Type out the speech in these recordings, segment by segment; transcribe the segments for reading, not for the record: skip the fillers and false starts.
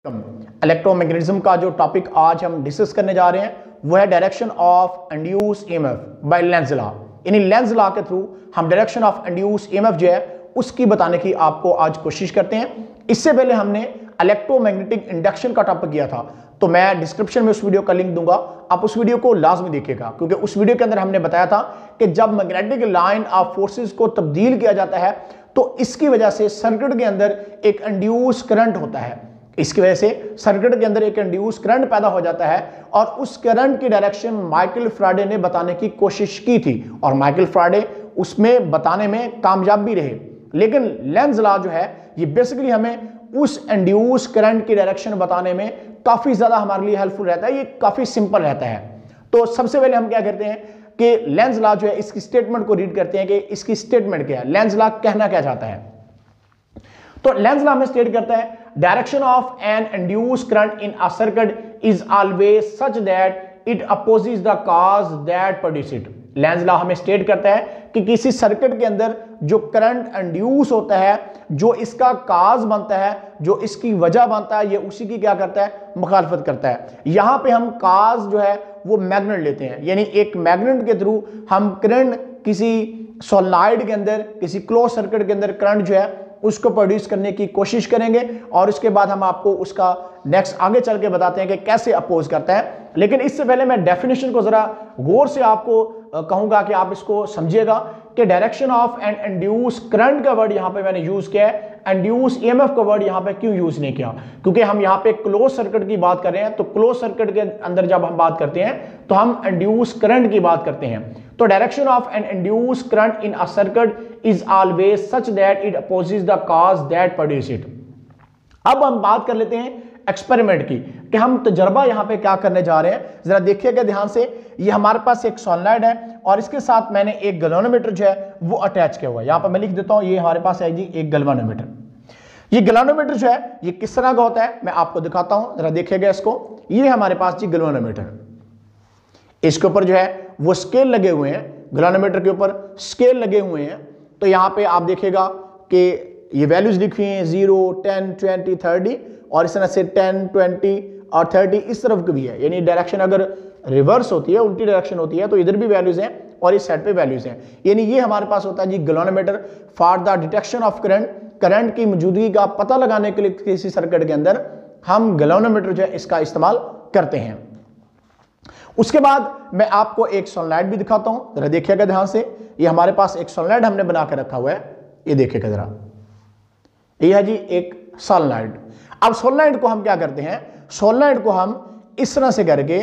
Electromagnetism का जो topic आज हम डिस्कस करने जा रहे हैं वो है direction of induce EMF bye Lenz law. यानी लेंज लॉ के थ्रू हम डायरेक्शन ऑफ इंड्यूस ईएमएफ जो है उसकी बताने की आपको आज कोशिश करते हैं। इससे पहले हमने इलेक्ट्रोमैग्नेटिक इंडक्शन का टॉपिक किया था, तो मैं डिस्क्रिप्शन में उस वीडियो का लिंक दूंगा, आप उस वीडियो को लाजमी देखिएगा, क्योंकि उस वीडियो के अंदर हमने बताया था कि जब मैग्नेटिक लाइन ऑफ फोर्सेस को तब्दील किया जाता है तो इसकी वजह से सर्किट के अंदर एक इंड्यूस करंट होता है। इसकी वजह से सर्किट के अंदर एक इंड्यूस करंट पैदा हो जाता है और उस करंट की डायरेक्शन माइकल फैराडे ने बताने की कोशिश की थी और माइकल फैराडे उसमें बताने में कामयाब भी रहे। लेकिन लेंज लॉ जो है ये बेसिकली हमें उस इंड्यूस करंट की डायरेक्शन बताने में काफी ज्यादा हमारे लिए हेल्पफुल रहता है, ये काफी सिंपल रहता है। तो सबसे पहले हम क्या करते हैं कि लेंज लॉ जो है इसकी स्टेटमेंट को रीड करते हैं कि इसकी स्टेटमेंट क्या है, लेंज लॉ कहना क्या चाहता है। तो लेंज लॉ में स्टेट करता है direction of an induce current in a circuit is always such that it opposes the cause that produce it. Lenz law हमें स्टेट करता है कि किसी सर्किट के अंदर जो करंट इंड्यूस होता है, जो इसका काज बनता है, जो इसकी वजह बनता है, ये उसी की क्या करता है, मुखालफत करता है। यहां पे हम काज जो है वो मैग्नेट लेते हैं, यानी एक मैग्नेट के थ्रू हम करंट किसी सोलेनॉइड के अंदर, किसी क्लोज सर्किट के अंदर करंट जो है उसको प्रोड्यूस करने की कोशिश करेंगे और उसके बाद हम आपको उसका नेक्स्ट आगे चल के बताते हैं कि कैसे अपोज करता है। लेकिन इससे पहले मैं डेफिनेशन को जरा गौर से आपको कहूंगा कि आप इसको समझिएगा कि direction of an induce current का वर्ड यहां पे मैंने यूज किया है, इंड्यूस ईएमएफ का वर्ड यहां पे क्यों यूज नहीं किया, क्योंकि हम यहां पे क्लोज सर्किट की बात कर रहे हैं। तो क्लोज सर्किट के अंदर जब हम बात करते हैं तो हम इंड्यूस करंट की बात करते हैं। तो direction of an induce current in a circuit is always such that it opposes the cause that produce it. अब हम बात कर लेते हैं एक्सपेरिमेंट की कि हम तजर्बा यहां पे क्या करने जा रहे हैं। जरा देखिएगा ध्यान से, ये हमारे पास एक सोलेनॉइड है और इसके साथ मैंने एक गैल्वेनोमीटर जो है वो अटैच किया हुआ है। यहां पर मैं लिख देता हूं, ये हमारे पास है जी एक गैल्वेनोमीटर। ये गैल्वेनोमीटर जो है ये किस तरह का होता है मैं आपको दिखाता हूं, जरा देखिएगा इसको। ये हमारे पास जी गैल्वेनोमीटर, इसके ऊपर जो है वो स्केल लगे हुए हैं, गैल्वेनोमीटर के ऊपर स्केल लगे हुए हैं। तो यहां पे आप देखिएगा कि ये वैल्यूज लिखी हुई हैं 0, 10, 20, 30 और इस तरह से 10, 20 और 30 इस तरफ की भी है। यानी डायरेक्शन अगर रिवर्स होती है, उल्टी डायरेक्शन होती है, तो इधर भी वैल्यूज हैं और इस साइड पे वैल्यूज हैं। यानी ये हमारे पास होता है जी galvanometer for the detection of current. Current की मौजूदगी का पता लगाने के लिए किसी सर्किट के अंदर हम गैल्वेनोमीटर जो है इसका इस्तेमाल करते हैं। उसके बाद मैं आपको एक सोलेनॉइड भी दिखाता हूं, जरा देखिएगा ध्यान से। ये हमारे पास एक सोलेनॉइड हमने बना के रखा हुआ है, ये देखिएगा जरा, ये है जी एक सोलेनॉइड। अब सोलेनॉइड को हम क्या करते हैं, सोलेनॉइड को हम इस तरह से करके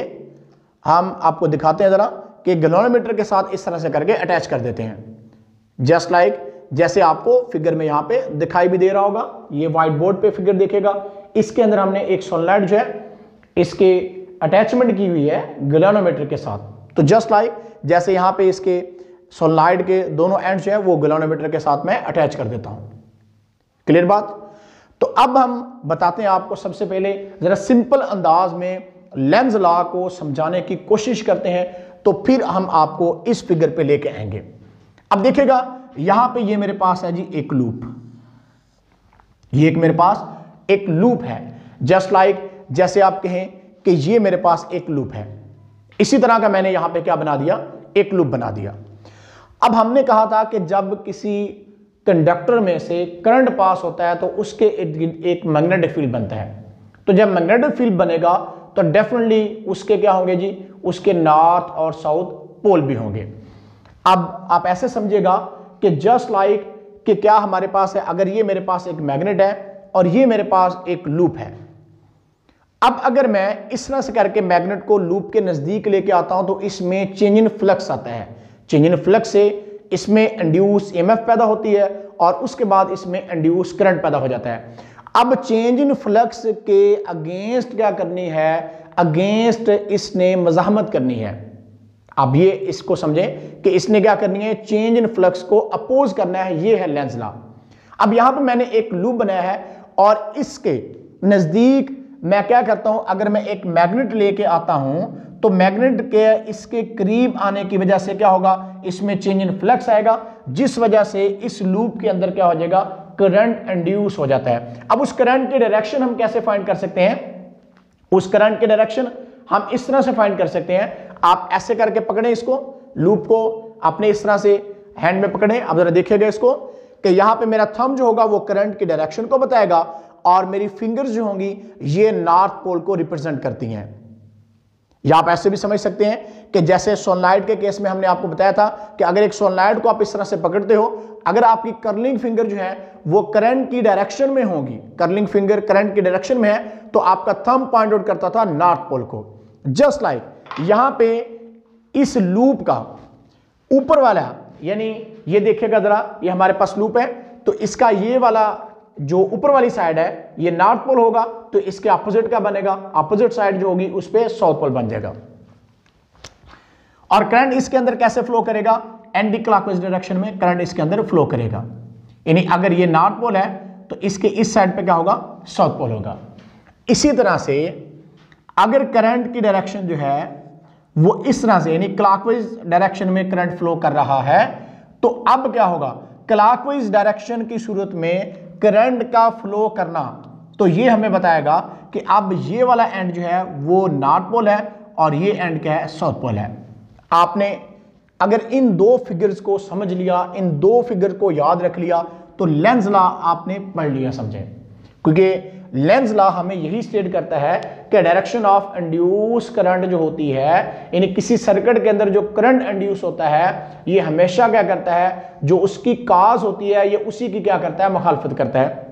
हम आपको दिखाते हैं जरा कि गैल्वेनोमीटर के साथ इस तरह से करके अटैच कर देते हैं, जस्ट लाइक जैसे आपको फिगर में यहां पे दिखाई भी दे रहा होगा। ये व्हाइट बोर्ड पे फिगर देखेगा, इसके अंदर हमने एक सोलेनॉइड जो है इसके अटैचमेंट की हुई है गैल्वेनोमीटर के साथ। तो जस्ट लाइक जैसे यहां पे इसके सोलेनॉइड के दोनों एंड जो है वो गैल्वेनोमीटर के साथ मैं अटैच कर देता हूं। क्लियर बात। तो अब हम बताते हैं आपको, सबसे पहले जरा सिंपल अंदाज में लेंज लॉ को समझाने की कोशिश करते हैं, तो फिर हम आपको इस फिगर पे लेके आएंगे। अब देखिएगा यहां पे ये मेरे पास है जी एक लूप, ये एक मेरे पास एक लूप है, जस्ट लाइक जैसे आप कहें कि ये मेरे पास एक लूप है। इसी तरह का मैंने यहां पे क्या बना दिया, एक लूप बना दिया। अब हमने कहा था कि जब किसी कंडक्टर में से करंट पास होता है तो उसके एक मैग्नेटिक फील्ड बनता है। तो जब मैग्नेटिक फील्ड बनेगा तो डेफिनेटली उसके क्या होंगे जी, उसके नॉर्थ और साउथ पोल भी होंगे। अब आप ऐसे समझिएगा कि जस्ट लाइक कि क्या हमारे पास है, अगर ये मेरे पास एक मैग्नेट है और ये मेरे पास एक लूप है। अब अगर मैं इस तरह से करके मैग्नेट को लूप के नजदीक लेके आता हूं तो इसमें चेंज इन फ्लक्स आता है। चेंज इन फ्लक्स से इसमें इंड्यूस ईएमएफ पैदा होती है और उसके बाद इसमें इंड्यूस करंट पैदा हो जाता है। अब चेंज इन फ्लक्स के अगेंस्ट क्या करनी है, अगेंस्ट इसने मज़ाहमत करनी है। अब ये इसको समझें कि इसने क्या करनी है, चेंज इन फ्लक्स को अपोज करना है। ये है लेंज लॉ। अब यहां पर मैंने एक लूप बनाया है और इसके नजदीक मैं क्या करता हूं, अगर मैं एक मैग्नेट लेके आता हूं तो मैग्नेट के इसके करीब आने की वजह से क्या होगा, इसमें चेंज इन फ्लक्स आएगा, जिस वजह से इस लूप के अंदर क्या हो जाएगा, करंट इंड्यूस हो जाता है। अब उस करंट की डायरेक्शन हम कैसे फाइंड कर सकते हैं? उस करंट की डायरेक्शन हम इस तरह से फाइंड कर सकते हैं। आप ऐसे करके पकड़े इसको, लूप को अपने इस तरह से हैंड में पकड़े। अब जरा देखिएगा इसको कि यहां पे मेरा थंब जो होगा वो करंट की डायरेक्शन को बताएगा और मेरी फिंगर्स जो होंगी ये नॉर्थ पोल को रिप्रेजेंट करती हैं। या आप ऐसे भी समझ सकते हैं कि जैसे सोलनॉइड के केस में हमने आपको बताया था कि अगर एक सोलनॉइड को आप इस तरह से पकड़ते हो, अगर आपकी कर्लिंग फिंगर जो है वो करंट की डायरेक्शन में होगी, कर्लिंग फिंगर करंट की डायरेक्शन में है, तो आपका थंब पॉइंट आउट करता था नॉर्थ पोल को। जस्ट लाइक यहां पे इस लूप का ऊपर वाला, यानी ये देखिएगा जरा, ये हमारे पास लूप है, तो इसका ये वाला जो ऊपर वाली साइड है ये नॉर्थ पोल होगा, तो इसके अपोजिट क्या बनेगा? अपोजिट साइड जो होगी उस पे साउथ पोल बन जाएगा। और करंट इसके अंदर कैसे फ्लो करेगा? एंटी क्लॉकवाइज डायरेक्शन में करंट इसके अंदर फ्लो करेगा। यानी अगर ये नॉर्थ पोल है तो इसके इस साइड पे क्या होगा? साउथ पोल होगा। इसी तरह से अगर करंट की डायरेक्शन जो है वो इस तरह से, यानी क्लॉकवाइज डायरेक्शन में करंट फ्लो कर रहा है, तो अब क्या होगा? क्लॉकवाइज डायरेक्शन की सूरत में करंट का फ्लो करना, तो ये हमें बताएगा कि अब ये वाला एंड जो है वो नॉर्थ पोल है और ये एंड क्या है? साउथ पोल है। आपने अगर इन दो फिगर्स को समझ लिया, इन दो फिगर को याद रख लिया, तो लेंज लॉ आपने पढ़ लिया, समझे? क्योंकि लेंज लॉ हमें यही स्टेट करता है कि डायरेक्शन ऑफ इंड्यूस करंट जो होती है, यानी किसी सर्किट के अंदर जो करंट इंड्यूस होता है, ये हमेशा क्या करता है? जो उसकी काज होती है ये उसी की क्या करता है? मुखालफत करता है।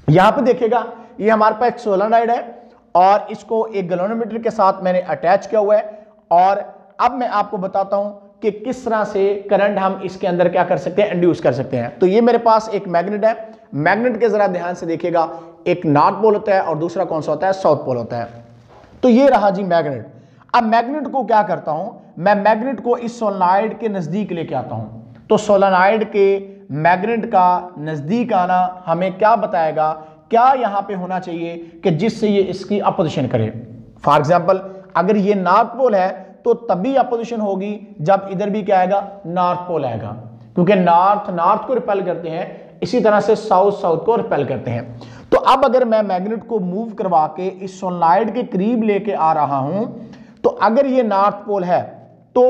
यहां पे देखिएगा ये हमारे पास एक सोलेनॉइड है और इसको एक गैल्वेनोमीटर के साथ मैंने अटैच किया हुआ है, और अब मैं आपको बताता हूं कि किस तरह से करंट हम इसके अंदर क्या कर सकते हैं? इंड्यूस कर सकते हैं। तो ये मेरे पास एक मैग्नेट है। मैग्नेट के जरा ध्यान से देखिएगा, एक नॉर्थ पोल होता है और दूसरा कौन सा होता है? साउथ पोल होता है। तो ये रहा जी मैग्नेट। अब मैग्नेट को क्या करता हूं मैं? मैग्नेट को इस सोलेनॉइड के नजदीक लेके आता हूं। तो सोलेनॉइड के मैग्नेट का नजदीक आना हमें क्या बताएगा? क्या यहां पे होना चाहिए कि जिससे ये इसकी अपोजिशन करे? फॉर एग्जाम्पल अगर ये नॉर्थ पोल है तो तभी अपोजिशन होगी जब इधर भी क्या आएगा? नॉर्थ पोल आएगा, क्योंकि नॉर्थ नॉर्थ को रिपेल करते हैं, इसी तरह से साउथ साउथ को रिपेल करते हैं। तो अब अगर मैं मैग्नेट को मूव करवा के इस सोलेनॉइड के करीब लेके आ रहा हूं, तो अगर ये नॉर्थ पोल है तो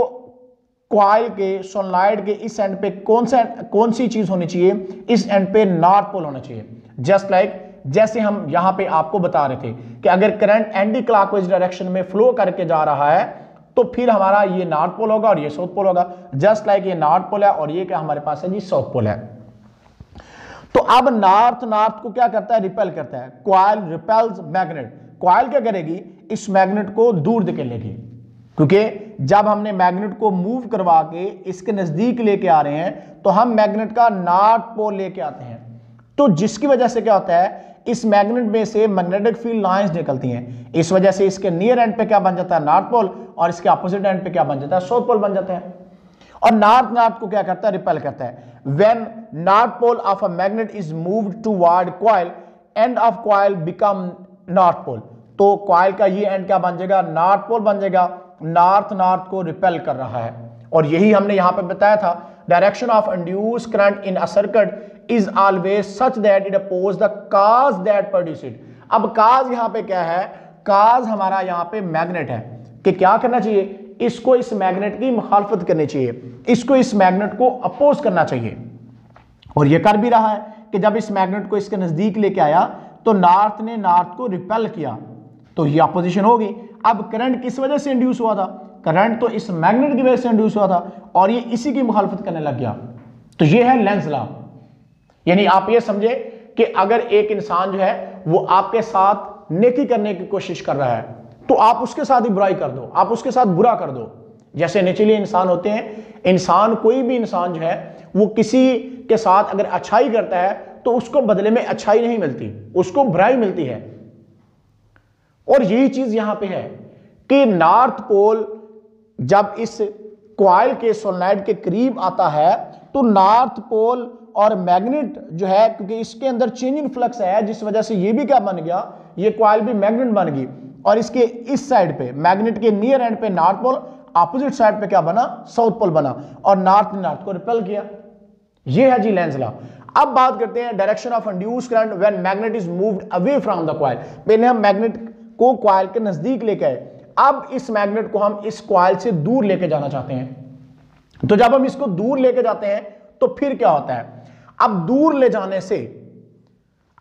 कॉइल के सोलेनॉइड के इस एंड पे कौन सी चीज होनी चाहिए? इस एंड पे नॉर्थ पोल होना चाहिए। जस्ट लाइक जैसे हम यहां पे आपको बता रहे थे कि अगर करंट एंटी क्लॉकवाइज डायरेक्शन में फ्लो करके जा रहा है तो फिर हमारा ये नॉर्थ पोल होगा और ये साउथ पोल होगा। जस्ट लाइक ये नॉर्थ पोल है और ये क्या हमारे पास है जी? साउथ पोल है। तो अब नॉर्थ नॉर्थ को क्या करता है? रिपेल करता है। Coil repels magnet. कॉइल क्या करेगी? इस मैग्नेट को दूर धकेलेगी, क्योंकि जब हमने मैग्नेट को मूव करवा के इसके नजदीक लेके आ रहे हैं तो हम मैग्नेट का नॉर्थ पोल लेके आते हैं, तो जिसकी वजह से क्या होता है? इस मैग्नेट में से मैग्नेटिक फील्ड लाइंस निकलती हैं। इस वजह से इसके नियर एंड पे क्या बन जाता है? नॉर्थ पोल, और इसके अपोजिट एंड पे क्या बन जाता है? साउथ पोल बन जाता है। और नॉर्थ नॉर्थ को क्या करता है? रिपेल करता है। When north pole of a magnet is moved toward coil, end of coil become north pole, तो कॉइल का ये एंड क्या बन जाएगा? नॉर्थ पोल बन जाएगा। नॉर्थ नॉर्थ को रिपेल कर रहा है, और यही हमने यहां पे बताया था, direction of induce current in a circuit is always such that it oppose the cause that produce it। अब cause यहां पे क्या है? cause हमारा यहां पे मैग्नेट है कि क्या करना चाहिए? इसको इस मैग्नेट की मुखालफत करनी चाहिए, इसको इस मैग्नेट को अपोज करना चाहिए, और ये कर भी रहा है कि जब इस मैग्नेट को इसके नजदीक लेके आया तो नॉर्थ ने नॉर्थ को रिपेल किया, तो ये अपोजिशन होगी। अब करंट किस वजह से इंड्यूस हुआ था? करंट तो इस मैग्नेट की वजह से इंड्यूस हुआ था, और ये इसी की मुखालफत करने लग गया। तो ये है लेंज लॉ। यानी आप ये समझे कि अगर एक इंसान जो है वो आपके साथ नेकी करने की कोशिश कर रहा है तो आप उसके साथ ही बुराई कर दो, आप उसके साथ बुरा कर दो। जैसे नेचुरली इंसान होते हैं, इंसान कोई भी इंसान जो है वो किसी के साथ अगर अच्छाई करता है तो उसको बदले में अच्छाई नहीं मिलती, उसको बुराई मिलती है। और यही चीज यहां पे है कि नॉर्थ पोल जब इस कॉइल के सोलेनॉइड के करीब आता है तो नॉर्थ पोल और मैग्नेट जो है, क्योंकि इसके अंदर चेंजिंग फ्लक्स है जिस वजह से ये भी क्या बन गया? ये कॉइल भी मैग्नेट बन गई, और इसके इस साइड पे मैग्नेट के नियर एंड पे नॉर्थ पोल, अपोजिट साइड पे क्या बना? साउथ पोल बना, और नॉर्थ ने नॉर्थ को रिपेल किया। ये है जी लेंज लॉ। अब बात करते हैं direction of induce current when magnet is moved away from the coil. पहले हम मैग्नेट को कॉइल के नजदीक लेके आए, अब इस मैग्नेट को हम इस कॉइल से दूर लेके जाना चाहते हैं। तो जब हम इसको दूर लेके जाते हैं तो फिर क्या होता है, अब दूर ले जाने से,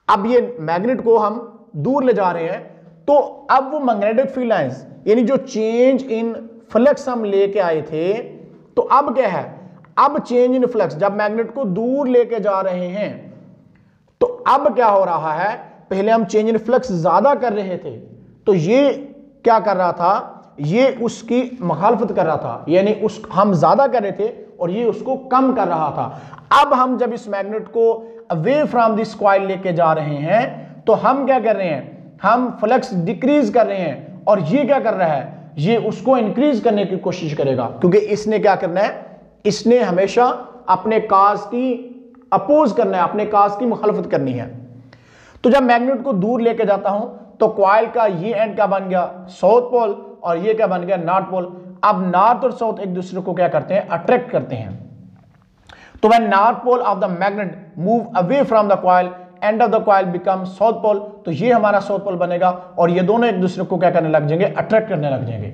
अब ये मैग्नेट को हम दूर ले जा रहे हैं तो अब वो मैग्नेटिक फील्ड लाइंस यानी जो चेंज इन फ्लक्स हम लेके आए थे, तो अब क्या है, अब चेंज इन फ्लक्स, जब मैग्नेट को दूर लेके जा रहे हैं तो अब क्या हो रहा है, पहले हम चेंज इन फ्लक्स ज्यादा कर रहे थे तो ये क्या कर रहा था, ये उसकी मुखालफत कर रहा था, यानी उस हम ज्यादा कर रहे थे और ये उसको कम कर रहा था। अब हम जब इस मैग्नेट को अवे फ्रॉम दिस कॉइल लेके जा रहे हैं तो हम क्या कर रहे हैं, हम फ्लक्स डिक्रीज कर रहे हैं और ये क्या कर रहा है, ये उसको इंक्रीज करने की कोशिश करेगा, क्योंकि इसने क्या करना है, इसने हमेशा अपने काज की अपोज करना है, अपने काज की मुखालफत करनी है। तो जब मैग्नेट को दूर लेके जाता हूं तो कॉइल का ये एंड क्या बन गया, साउथ पोल, और ये क्या बन गया, नॉर्थ पोल। अब नॉर्थ और साउथ एक दूसरे को क्या करते हैं, अट्रैक्ट करते हैं। तो when north pole of the magnet move away from the coil, end of the coil become south pole, तो ये हमारा साउथ पोल बनेगा और ये दोनों एक दूसरे को क्या करने लग जाएंगे, अट्रैक्ट करने लग जाएंगे।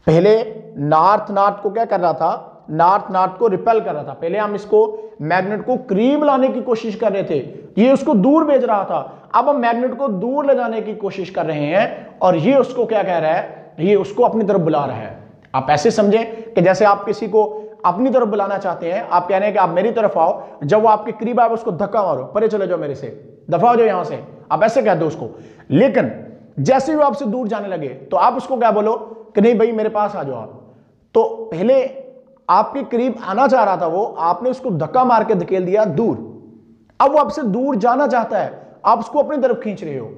पहले नॉर्थ नॉर्थ को क्या कर रहा था, नॉर्थ नॉर्थ को रिपेल कर रहा था। पहले हम इसको मैग्नेट को करीब लाने की कोशिश कर रहे थे, ये उसको दूर भेज रहा था। अब हम मैग्नेट को दूर ले जाने की कोशिश कर रहे हैं और ये उसको क्या कह रहा है, ये उसको अपनी तरफ बुला रहा है। आप ऐसे समझें कि जैसे आप किसी को अपनी तरफ बुलाना चाहते हैं, आप कह रहे हैं कि आप मेरी तरफ आओ, जब वो आपके करीब आए उसको धक्का मारो, परे चले जाओ मेरे से, दफा हो जाओ यहां से, आप ऐसे कह दो उसको। लेकिन जैसे ही वो आपसे दूर जाने लगे तो आप उसको क्या बोलो कि नहीं भाई मेरे पास आ जाओ आप। तो पहले आपके करीब आना चाह रहा था वो, आपने उसको धक्का मार के धकेल दिया दूर, अब वो आपसे दूर जाना चाहता है, आप उसको अपनी तरफ खींच रहे हो।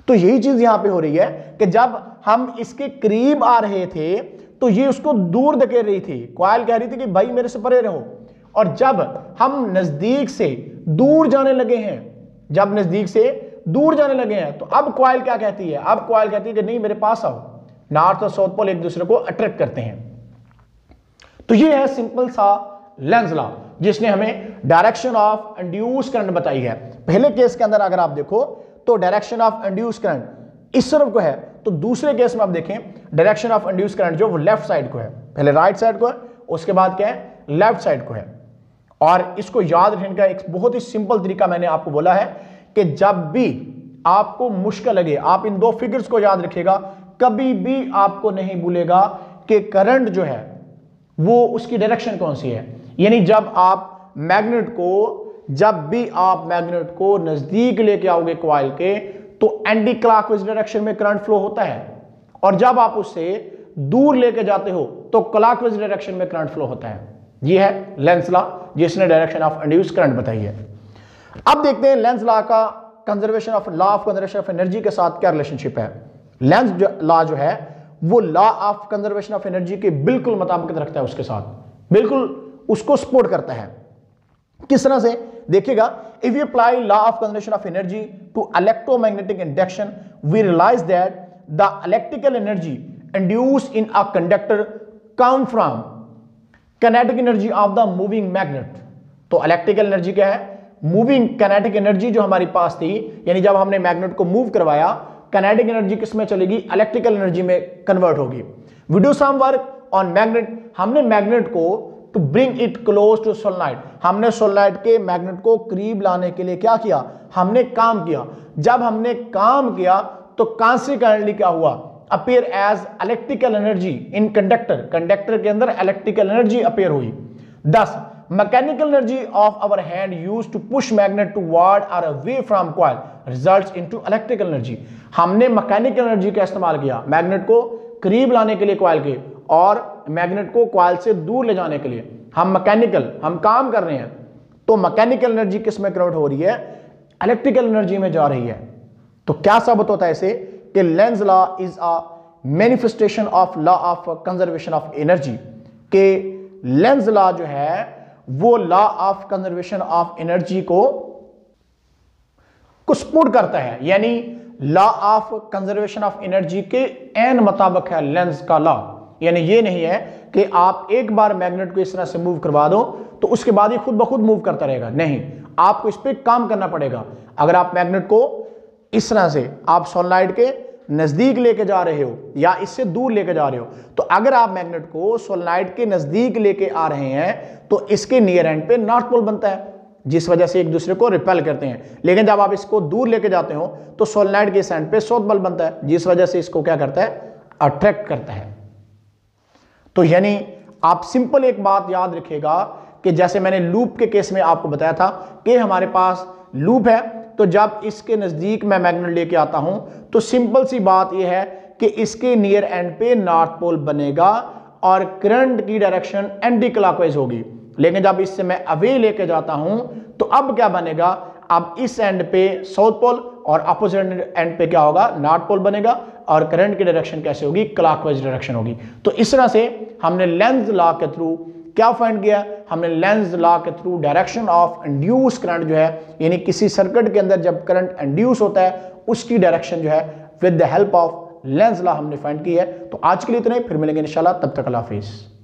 तो यही चीज यहां पे हो रही है कि जब हम इसके करीब आ रहे थे तो ये उसको दूर धकेल रही थी, कॉइल कह रही थी कि भाई मेरे से परे रहो। और जब हम नजदीक से दूर जाने लगे हैं, जब नजदीक से दूर जाने लगे हैं तो अब कॉइल क्या कहती है, अब कॉइल कहती है कि नहीं मेरे पास आओ। नॉर्थ और साउथ पोल एक दूसरे को अट्रैक्ट करते हैं। तो ये है सिंपल सा लेंज लॉ जिसने हमें डायरेक्शन ऑफ इंड्यूस करंट बताई है। पहले केस के अंदर अगर आप देखो तो डायरेक्शन ऑफ इंड्यूस करंट इस तरफ को है, तो दूसरे केस में आप देखें डायरेक्शन ऑफ इंड्यूस करंट जो वो लेफ्ट साइड को है, पहले राइट साइड को है, उसके बाद क्या है, लेफ्ट साइड को है। और इसको याद रखने का एक बहुत ही सिंपल तरीका मैंने आपको बोला है कि जब भी आपको मुश्किल लगे आप इन दो फिगर्स को याद रखिएगा, कभी भी आपको नहीं भूलेगा कि करंट जो है वो उसकी डायरेक्शन कौन सी है। यानी जब आप मैग्नेट को नजदीक लेके आओगे कॉइल के तो एंटी क्लॉकवाइज डायरेक्शन में करंट फ्लो होता है, और जब आप उससे दूर लेके जाते हो तो क्लॉकवाइज डायरेक्शन में करंट फ्लो होता है। ये है लेंज लॉ जिसने डायरेक्शन ऑफ इंड्यूस्ड करंट बताई है। अब देखते हैं लेंज लॉ का conservation of law of conservation of energy के साथ क्या रिलेशनशिप है। लेंज लॉ जो है वो law of conservation of energy के बिल्कुल मुताबिक रखता है, उसके साथ बिल्कुल उसको सपोर्ट करता है। किस तरह से देखिएगा, if you apply law of conservation of energy to electromagnetic induction we realise that the electrical energy induced in a conductor come from kinetic energy of the moving magnet. तो इलेक्ट्रिकल एनर्जी क्या है, moving kinetic energy जो हमारी पास थी, यानी जब हमने magnet को मूव करवाया काइनेटिक एनर्जी किस में चलेगी, इलेक्ट्रिकल एनर्जी में कन्वर्ट होगी। We do some work on magnet, हमने मैग्नेट को to bring it close to solenoid, हमने सोलेनॉइड के मैग्नेट को करीब लाने के लिए क्या किया, हमने काम किया। जब हमने काम किया तो कॉन्सिक्वेंटली क्या हुआ, appear as electrical energy in conductor, conductor के अंदर इलेक्ट्रिकल एनर्जी अपीयर हुई। 10 mechanical energy of our hand used to push magnet toward और away from coil results into electrical energy, हमने मैकेनिकल एनर्जी का इस्तेमाल किया मैग्नेट को करीब लाने के लिए कॉइल के, और मैग्नेट को कॉइल से दूर ले जाने के लिए हम काम कर रहे हैं। तो मैकेनिकल एनर्जी किस में कन्वर्ट हो रही है, इलेक्ट्रिकल एनर्जी में जा रही है। तो क्या साबित होता है इसे कि Lenz law is a manifestation of law of conservation of energy, के लेंज लॉ जो है वो law of conservation of energy को सपोर्ट करता है। यानी law of conservation of energy के एन मुताबिक है लेंज का लॉ। यानी ये नहीं है कि आप एक बार मैग्नेट को इस तरह से मूव करवा दो तो उसके बाद ही खुद ब खुद मूव करता रहेगा, नहीं, आपको इस पर काम करना पड़ेगा। अगर आप मैग्नेट को इस तरह से आप सोलेनोइड के नजदीक लेके जा रहे हो या इससे दूर लेके जा रहे हो, तो अगर आप मैग्नेट को सोलेनोइड के नजदीक लेके आ रहे हैं तो इसके नियर एंड पे नॉर्थ पोल बनता है, जिस वजह से एक दूसरे को रिपेल करते हैं। लेकिन जब आप इसको दूर लेके जाते हो तो सोलेनोइड के एंड पे साउथ पोल बनता है, जिस वजह से इसको क्या करता है, अट्रैक्ट करता है। तो यानी आप सिंपल एक बात याद रखिएगा कि जैसे मैंने लूप के केस में आपको बताया था कि हमारे पास लूप है, तो जब इसके नजदीक मैं मैग्नेट लेके आता हूं तो सिंपल सी बात यह है कि इसके नियर एंड पे नॉर्थ पोल बनेगा और करंट की डायरेक्शन एंटी क्लॉकवाइज होगी। लेकिन जब इससे मैं अवे लेके जाता हूं तो अब क्या बनेगा, अब इस एंड पे साउथ पोल और अपोजिट एंड पे क्या होगा, नॉर्थ पोल बनेगा और करंट की डायरेक्शन कैसे होगी, क्लॉकवाइज डायरेक्शन होगी। तो इस तरह से हमने लेंज लॉ के थ्रू क्या फाइंड किया, हमने लेंज लॉ के through direction of induce current जो है, यानी किसी सर्किट के अंदर जब करंट इंड्यूस होता है उसकी डायरेक्शन जो है with the help of Lenz law हमने फाइंड की है। तो आज के लिए इतना ही, फिर मिलेंगे इंशाल्लाह, तब तक अल्लाह हाफिज़।